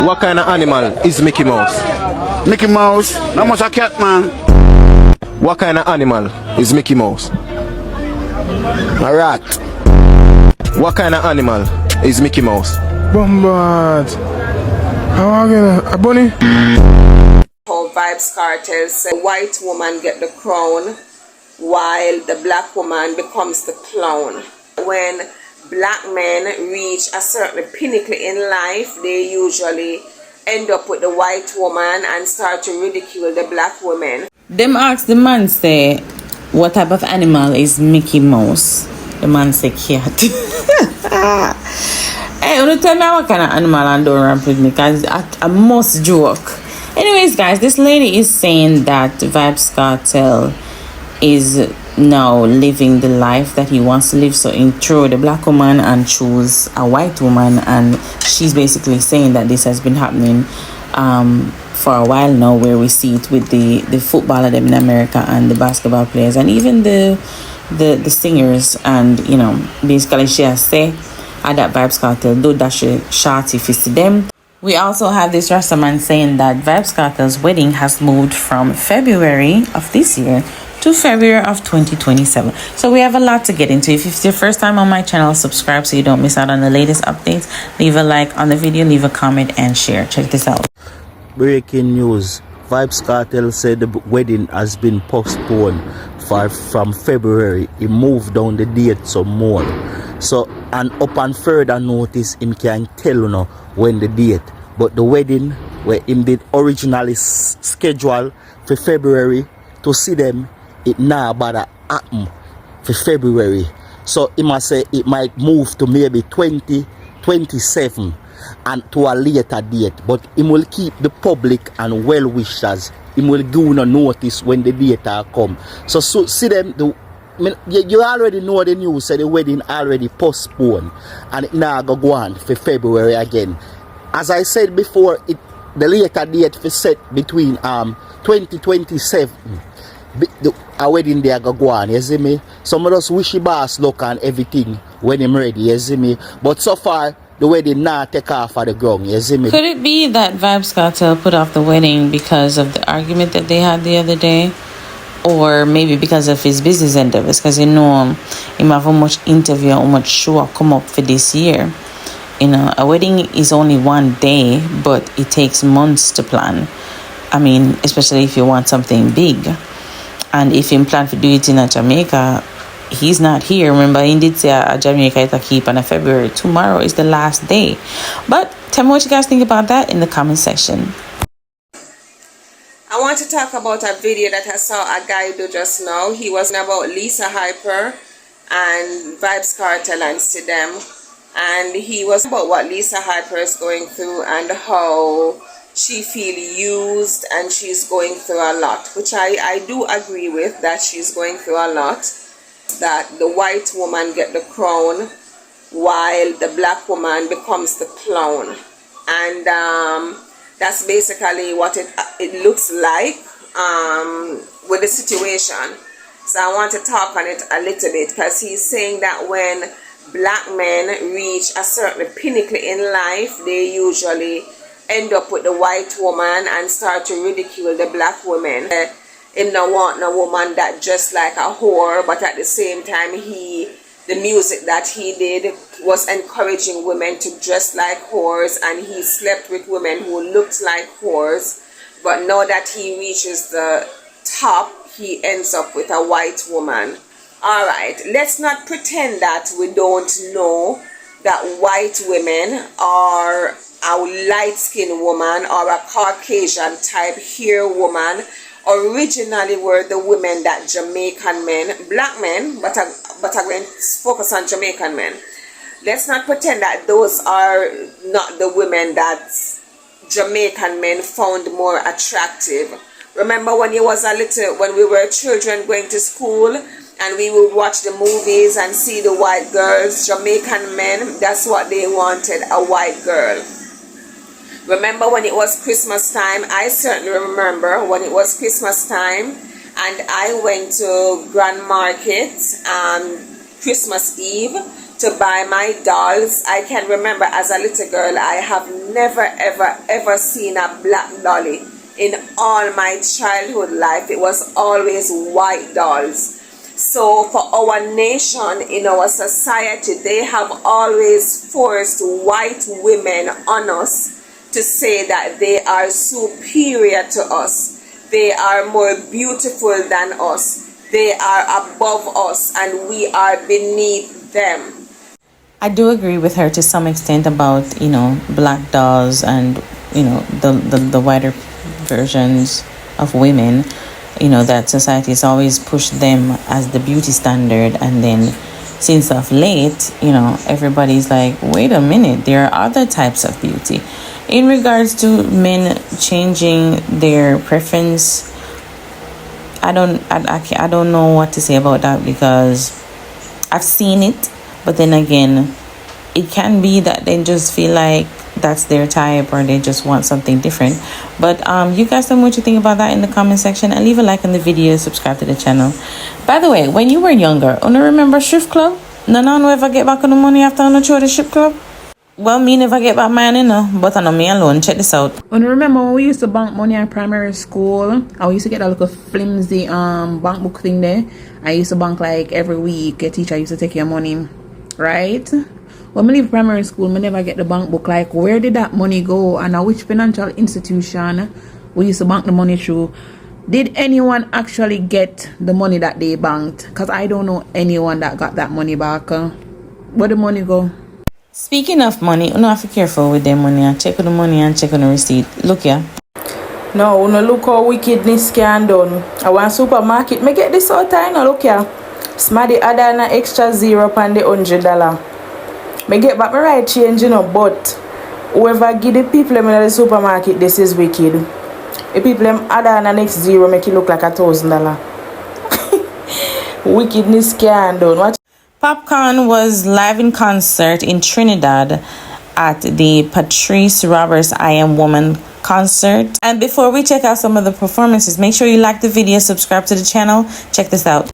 What kind of animal is Mickey Mouse? Mickey Mouse, that much a cat, man. What kind of animal is Mickey Mouse? A rat. What kind of animal is Mickey Mouse? Bombard. How are you gonna? A bunny? How Vybz Kartel said white woman get the crown while the black woman becomes the clown. When black men reach a certain pinnacle in life, they usually end up with the white woman and start to ridicule the black women. Them ask the man say, what type of animal is Mickey Mouse? The man say cat. Hey, don't tell me what kind of animal and don't ramp with me, because I must joke. Anyways, guys, this lady is saying that Vybz Kartel is now living the life that he wants to live, so in throw the black woman and choose a white woman, and she's basically saying that this has been happening for a while now, where we see it with the footballer them in America and the basketball players and even the singers. And you know, basically she has said that Vybz Kartel do that shorty fist to them. We also have this Rastaman saying that Vybz Kartel's wedding has moved from February of this year to February of 2027. So we have a lot to get into. If it's your first time on my channel, subscribe so you don't miss out on the latest updates. Leave a like on the video, leave a comment, and share. Check this out. Breaking news. Vybz Kartel said the wedding has been postponed from February. He moved down the date some more. So, and upon further notice, him can tell you know when the date. But the wedding where him did originally scheduled for February to see them, it now about happen for February. So he must say it might move to maybe 2027 and to a later date. But he will keep the public and well-wishers. He will give no notice when the date come. So see them. You already know the news. So the wedding already postponed, and it now go on for February again. As I said before, the later date for set between 2027. A wedding there go on, you see me? Some of us wishy boss look and everything when I'm ready, you see me? But so far, the wedding now take off of the ground, you see me? Could it be that Vybz Kartel put off the wedding because of the argument that they had the other day? Or maybe because of his business endeavors? Because you know, he have how much interview, how much show come up for this year. You know, a wedding is only one day, but it takes months to plan. I mean, especially if you want something big. And if you plan to do it in Jamaica, he's not here. Remember, he did say a Jamaica it'll keep on February. Tomorrow is the last day. But tell me what you guys think about that in the comment section. I want to talk about a video that I saw a guy do just now. He was about Lisa Hyper and Vybz Kartel and Sidem. And he was about what Lisa Hyper is going through and how she feels used and she's going through a lot. Which I do agree with, that she's going through a lot. That the white woman get the crown while the black woman becomes the clown. And that's basically what it looks like with the situation. So I want to talk on it a little bit, because he's saying that when black men reach a certain pinnacle in life, they usually end up with the white woman and start to ridicule the black women. Him no want no woman that just like a whore, but at the same time the music that he did was encouraging women to dress like whores, and he slept with women who looked like whores. But now that he reaches the top, he ends up with a white woman. Alright, let's not pretend that we don't know that white women are a light-skinned woman or a Caucasian type hair woman originally were the women that Jamaican men, black men, but I'm going to focus on Jamaican men. Let's not pretend that those are not the women that Jamaican men found more attractive. Remember when you was when we were children going to school and we would watch the movies and see the white girls, Jamaican men, that's what they wanted, a white girl. Remember when it was Christmas time? I certainly remember when it was Christmas time and I went to Grand Market Christmas Eve to buy my dolls. I can remember as a little girl, I have never ever seen a black dolly in all my childhood life. It was always white dolls. So for our nation, in our society, they have always forced white women on us to say that they are superior to us. They are more beautiful than us. They are above us and we are beneath them. I do agree with her to some extent about, you know, black dolls and, you know, the whiter versions of women, you know, that society has always pushed them as the beauty standard. And then since of late, you know, everybody's like, wait a minute, there are other types of beauty. In regards to men changing their preference, I don't know what to say about that, because I've seen it, but then again, it can be that they just feel like that's their type or they just want something different. But you guys tell me what you think about that in the comment section, and leave a like on the video, subscribe to the channel. By the way, when you were younger, you remember Shift Club? No ever get back on the money after I show the Shift Club? Well, me never get back mine, you know, but I know me alone. Check this out. And remember when we used to bank money in primary school, I used to get that little flimsy bank book thing there. I used to bank like every week. A teacher used to take your money, right? When I leave primary school, I never get the bank book. Like, where did that money go? And at which financial institution we used to bank the money through? Did anyone actually get the money that they banked? Because I don't know anyone that got that money back. Where the money go? Speaking of money, you have to be careful with their money. And check on the money and check on the receipt. Look here. No, look how wickedness can done. I want supermarket. Me get this all time. No, look here. Smaddy add an extra zero upon the $100. Me get back my right change, you know, but whoever give the people in the supermarket, this is wicked. The people add an next zero make it look like $1,000. Wickedness can done. Watch. Popcaan was live in concert in Trinidad at the Patrice Roberts I Am Woman concert. And before we check out some of the performances, make sure you like the video, subscribe to the channel. Check this out.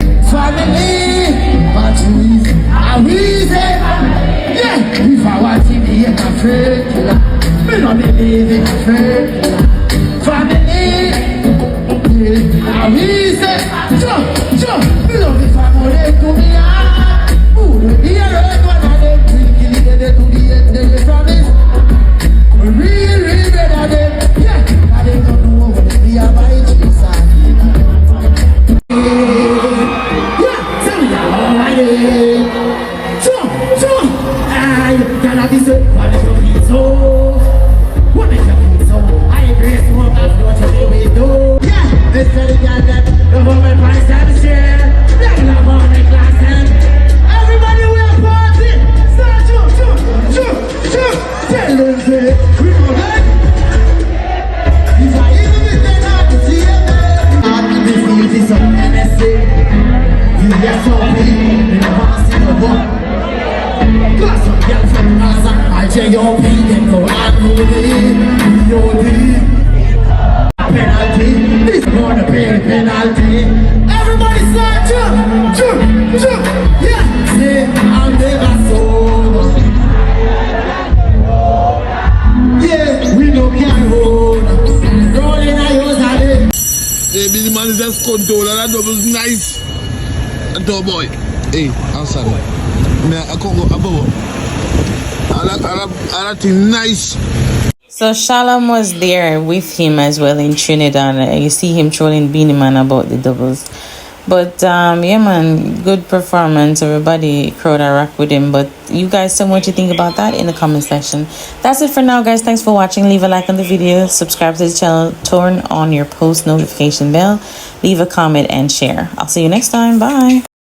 Everybody start jump. Yeah, say I'm never sold. Yeah, we no can hold. Rolling I use a day. Hey, Billy man is just control and that double's nice. A dog boy. Hey, I'm sorry. I can't go above. I think nice. So Shalom was there with him as well in Trinidad. You see him trolling Beanie Man about the doubles. But yeah man, good performance. Everybody crowd a rock with him. But you guys tell me what you think about that in the comment section. That's it for now guys. Thanks for watching. Leave a like on the video, subscribe to the channel, turn on your post notification bell, leave a comment and share. I'll see you next time. Bye.